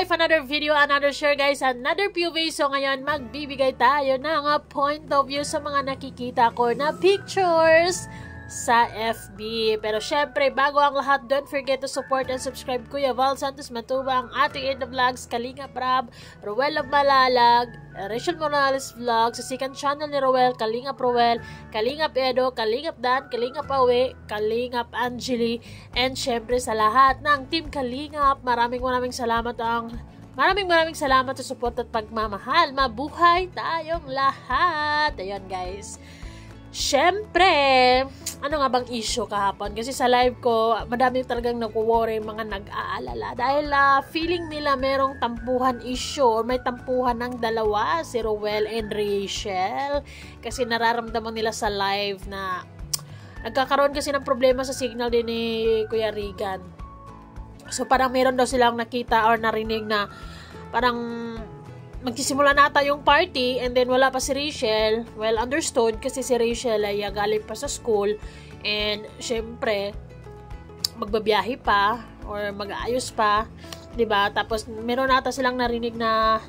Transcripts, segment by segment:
life, another video, another share guys, another POV. So ngayon magbibigay tayo ng point of view sa mga nakikita ko na pictures sa FB. Pero syempre, bago ang lahat, don't forget to support and subscribe Kuya Val Santos Matubang, ating Ed Vlogs, Kalingap Rab, Roel of Malalag, Rachel Morales Vlogs, sa second channel ni Roel, Kalingap Roel, Kalingap Edo, Kalingap Dan, Kalingap Awe, Kalingap Angeli, and syempre sa lahat ng Team Kalingap, maraming salamat Maraming salamat sa support at pagmamahal. Mabuhay tayong lahat. Ayun guys. Syempre, ano nga bang issue kahapon? Kasi sa live ko, madami talagang nag-worry, mga nag-aalala. Dahil feeling nila merong tampuhan issue or may tampuhan ng dalawa, si Roel and Rachel. Kasi nararamdaman nila sa live na nagkakaroon kasi ng problema sa signal din ni Kuya Regan. So parang meron daw silang nakita or narinig na parang magsisimula nata yung party and then wala pa si Rachel. Well understood kasi si Rachel ay galing pa sa school and syempre magbabiyahe pa or mag-aayos pa, 'di ba? Tapos meron nata silang narinig na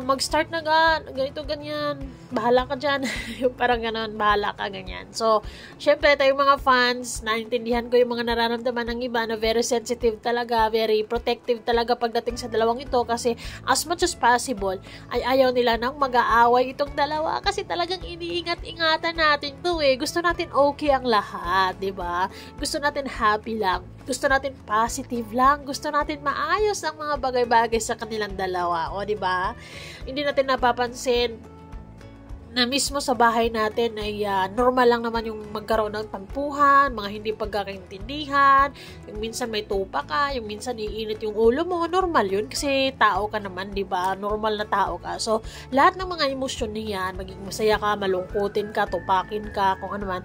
mag-start na ganito ganyan, bahala ka dyan. Yung parang ganon, bahala ka ganyan. So syempre tayong mga fans, naintindihan ko yung mga nararamdaman ng iba na very sensitive talaga, very protective talaga pagdating sa dalawang ito kasi as much as possible ay ayaw nila nang mag-aaway itong dalawa kasi talagang iniingat-ingatan natin to gusto natin okay ang lahat, diba? Gusto natin happy lang, gusto natin positive lang, gusto natin maayos ang mga bagay-bagay sa kanilang dalawa, o diba? Hindi natin napapansin na mismo sa bahay natin ay normal lang naman yung magkaroon ng tampuhan, mga hindi pagkakaintindihan, yung minsan may tupa ka, yung minsan iinit yung ulo mo, normal yun kasi tao ka naman, di ba? Normal na tao ka. So, lahat ng mga emosyon niyan, maging masaya ka, malungkutin ka, tupakin ka, kung ano man,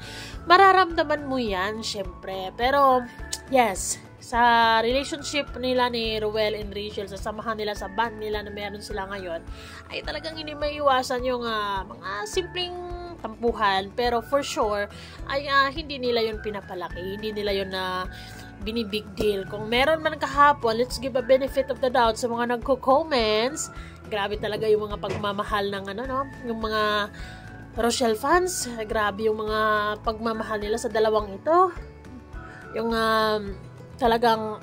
mararamdaman mo yan, syempre. Pero, yes, sa relationship nila ni Roel and Rachel, sa samahan nila, sa band nila na meron sila ngayon, ay talagang hindi maiiwasan yung mga simpleng tampuhan. Pero for sure, ay hindi nila yun pinapalaki. Hindi nila yun na binibig deal. Kung meron man kahapon, let's give a benefit of the doubt sa mga nagko-comments. Grabe talaga yung mga pagmamahal ng yung mga Rochelle fans. Grabe yung mga pagmamahal nila sa dalawang ito. Yung talagang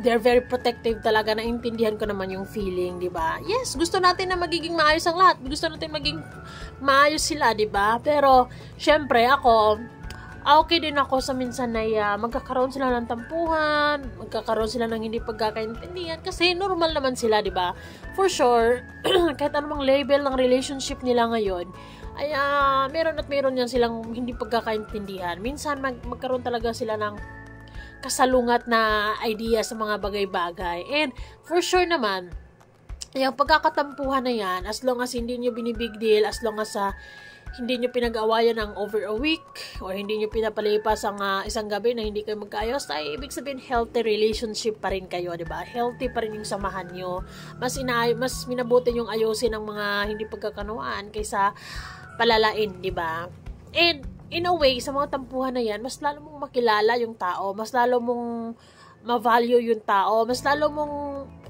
they're very protective talaga, naintindihan ko naman yung feeling, di ba? Yes, gusto natin na magiging maayos ang lahat. Gusto natin maging maayos sila, di ba? Pero syempre ako, okay din ako sa minsan na magkakaroon sila ng tampuhan, magkakaroon sila ng hindi pagkakaintindihan kasi normal naman sila, di ba? For sure, kahit anumang label ng relationship nila ngayon, ay meron yan silang hindi pagkakaintindihan. Minsan magkaroon talaga sila ng kasalungat na idea sa mga bagay-bagay. And for sure naman, yung pagkakatampuhan na yan, as long as hindi nyo binibig deal, as long as hindi nyo pinag-awayan ng over a week, or hindi nyo pinapalipas ang isang gabi na hindi kayo magkaayos, ay ibig sabihin healthy relationship pa rin kayo, diba? Healthy pa rin yung samahan nyo. Mas minabuti yung ayusin ng mga hindi pagkakanuan kaysa palalain, diba? And in a way, sa mga tampuhan na yan, mas lalo mong makilala yung tao, mas lalo mong ma-value yung tao, mas lalo mong,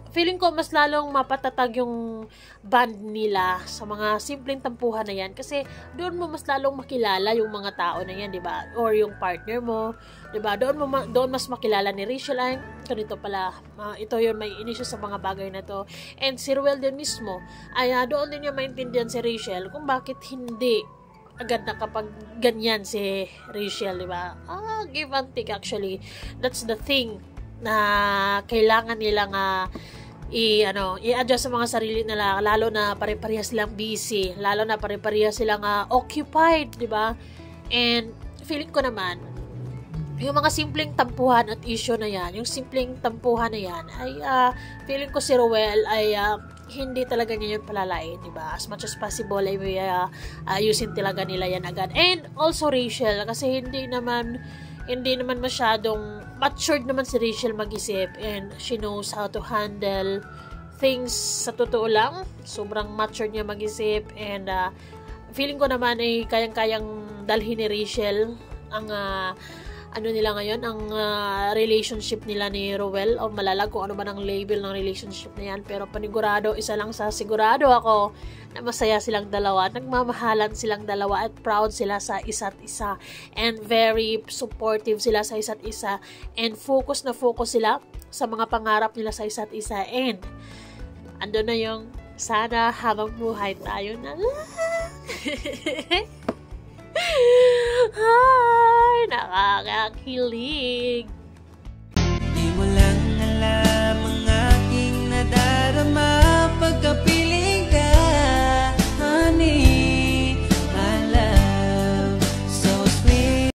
feeling ko, mas lalong mapatatag yung band nila sa mga simpleng tampuhan na yan. Kasi doon mo mas lalong makilala yung mga tao na yan, diba? Or yung partner mo, diba? Doon mas makilala ni Rachel ay, ganito pala, ito yun, may inisyo sa mga bagay na to. And si Ruel din mismo, ay doon din niya maintindihan si Rachel kung bakit hindi agad na kapag ganyan si Rachel, di ba? Give and take actually. That's the thing na kailangan nilang i-adjust sa mga sarili nila, lalo na pare-parehas silang busy, lalo na pare-parehas silang occupied, di ba? And feeling ko naman, yung mga simpleng tampuhan at issue na yan, yung simpleng tampuhan na yan, ay feeling ko si Roel ay hindi talaga niya yun palalain, diba? As much as possible ay ayusin talaga nila yan agad. And also Rachel, kasi hindi naman masyadong matured naman si Rachel mag-isip, and she knows how to handle things. Sa totoo lang, sobrang matured niya mag-isip, and feeling ko naman ay kayang-kayang dalhin ni Rachel ang ano nila ngayon, ang relationship nila ni Ruel, o malalag kung ano ba ng label ng relationship na yan, pero panigurado, isa lang sa sigurado ako na masaya silang dalawa, nagmamahalan silang dalawa at proud sila sa isa't isa, and very supportive sila sa isa't isa, and focus na focus sila sa mga pangarap nila sa isa't isa, and ando na yung sana habang buhay tayo na lang. Ay, nakakakilig. Di mo lang alam ang aking nadarama pagkapiling ka, honey, I love, so sweet.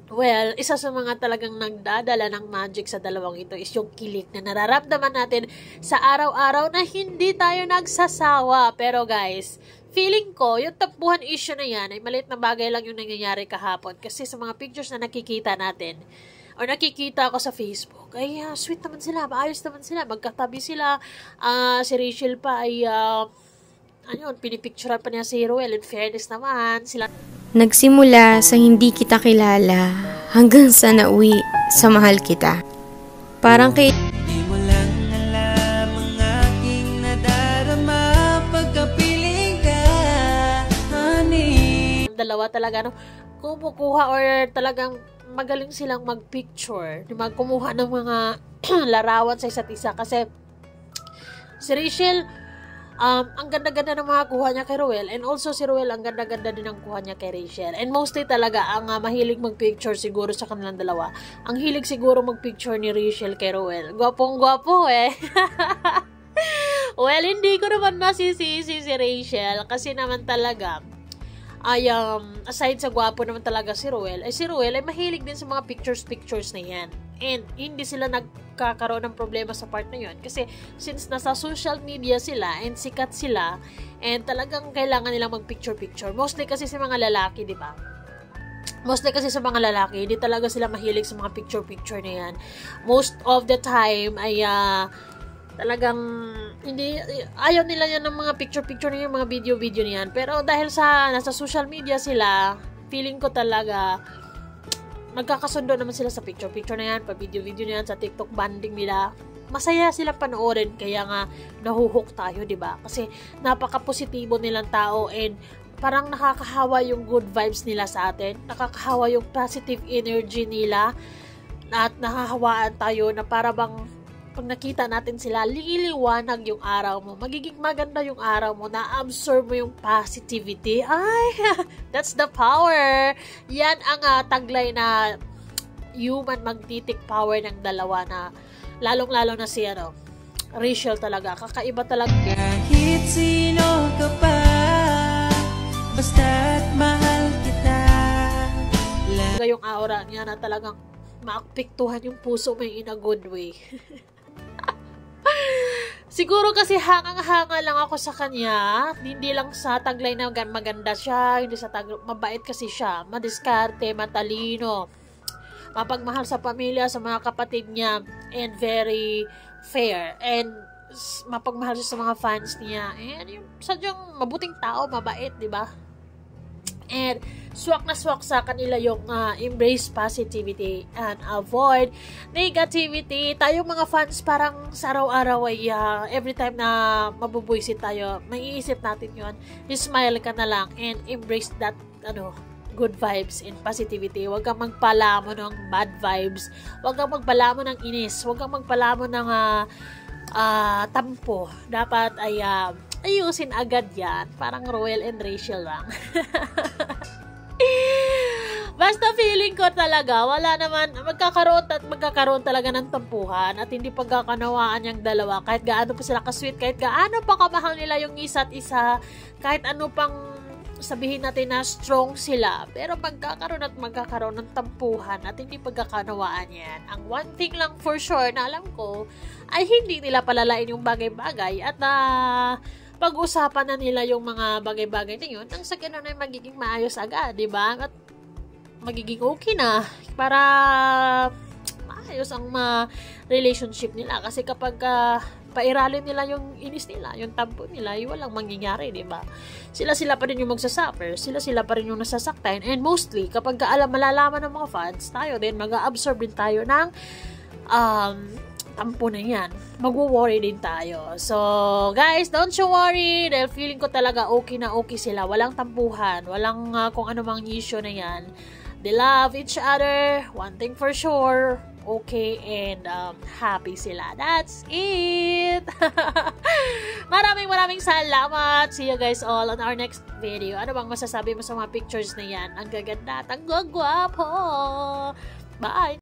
Well, isa sa mga talagang nagdadala ng magic sa dalawang ito is yung kilig na nararamdaman natin sa araw-araw na hindi tayo nagsasawa. Pero guys, feeling ko, yung tampuhan issue na yan ay maliit na bagay lang yung nangyayari kahapon. Kasi sa mga pictures na nakikita natin, or nakikita ko sa Facebook, ay sweet naman sila, maayos naman sila, magkatabi sila. Si Rachel pa ay, pinipicturean pa niya si Ruel. In fairness naman, sila... Nagsimula sa hindi kita kilala hanggang sa nauwi sa mahal kita. Parang kay... Di mo lang alam ang aking nadarama pagkapiling ka, honey. Dalawa talaga, kumukuha or talagang magaling silang magpicture, kumuha ng mga larawan sa isa't isa. Kasi si Rachel, ang ganda-ganda ng mga kuha niya kay Ruel, and also si Ruel, ang ganda-ganda din ng kuha niya kay Rachel. And mostly talaga, ang mahilig magpicture siguro sa kanilang dalawa, ang hilig siguro magpicture ni Rachel kay Ruel. Gwapong-gwapo eh. Well, hindi ko naman masisisi si Rachel, kasi naman talaga, ay aside sa gwapo naman talaga si Ruel ay mahilig din sa mga pictures na yan. And hindi sila nagkakaroon ng problema sa part na yun. Kasi since nasa social media sila and sikat sila, and talagang kailangan nilang mag-picture-picture. Mostly kasi sa mga lalaki, di ba? Mostly kasi sa mga lalaki, hindi talaga sila mahilig sa mga picture-picture na yan. Most of the time ay talagang hindi, ayaw nila yan ng mga picture-picture na yan, mga video-video na yan. Pero dahil sa nasa social media sila, feeling ko talaga magkakasundo naman sila sa picture-picture na yan, pa video-video na yan, sa TikTok banding nila. Masaya sila panoorin, kaya nga nahuhook tayo, di ba? Kasi napaka-positibo nilang tao, and parang nakakahawa yung good vibes nila sa atin, nakakahawa yung positive energy nila, at nakahawaan tayo na para bang pag nakita natin sila, liliwanag yung araw mo. Magiging maganda yung araw mo. Na-absorb mo yung positivity. Ay, that's the power. Yan ang taglay na human magnetic power ng dalawa, na lalong-lalo na si Rachel talaga. Kakaiba talaga. Kahit sino ka pa, basta't mahal kita. Yung aura niya na talagang maapektuhan yung puso mo in a good way. Siguro kasi hangang-hanga lang ako sa kanya, hindi lang sa taglay na maganda siya, hindi sa taglay, mabait kasi siya, madiskarte, matalino, mapagmahal sa pamilya, sa mga kapatid niya, and very fair, and mapagmahal siya sa mga fans niya, and yung sadyang mabuting tao, mabait, di ba? And swak na swak sa kanila yung embrace positivity and avoid negativity. Tayo mga fans, parang sa araw-araw ay every time na mabubuisit tayo, maiisip natin yun, smile ka na lang and embrace that good vibes and positivity. Huwag kang magpalamon ng bad vibes, huwag kang magpalamon ng inis, huwag kang magpalamon ng tampo. Dapat ay ayusin agad yan. Parang Ruel and Rachel lang. Basta feeling ko talaga, wala naman, magkakaroon talaga ng tampuhan at hindi pagkakanawaan yung dalawa. Kahit gaano pa sila ka-sweet, kahit gaano pa kamahal nila yung isa't isa, kahit ano pang sabihin natin na strong sila, pero magkakaroon ng tampuhan at hindi pagkakanawaan yan. Ang one thing lang for sure na alam ko ay hindi nila palalain yung bagay-bagay at pag-usapan na nila yung mga bagay-bagay na yun, nang sa ganun ay magiging maayos agad, di ba? At magiging okay na para maayos ang relationship nila. Kasi kapag pairalin nila yung inis nila, yung tampo nila, walang mangyayari, di ba? Sila pa rin yung magsasuffer, sila pa rin yung nasasaktan, and mostly, kapag malalaman ng mga fans, tayo din, mag-absorb din tayo ng tampo na yan. Magwo-worry din tayo. So, guys, don't you worry. Dahil feeling ko talaga okay na okay sila. Walang tampuhan. Walang kung ano mang issue na yan. They love each other. One thing for sure. Okay and happy sila. That's it. Maraming salamat. See you guys all on our next video. Ano bang masasabi mo sa mga pictures na yan? Ang gaganda at ang gagwapo. Bye!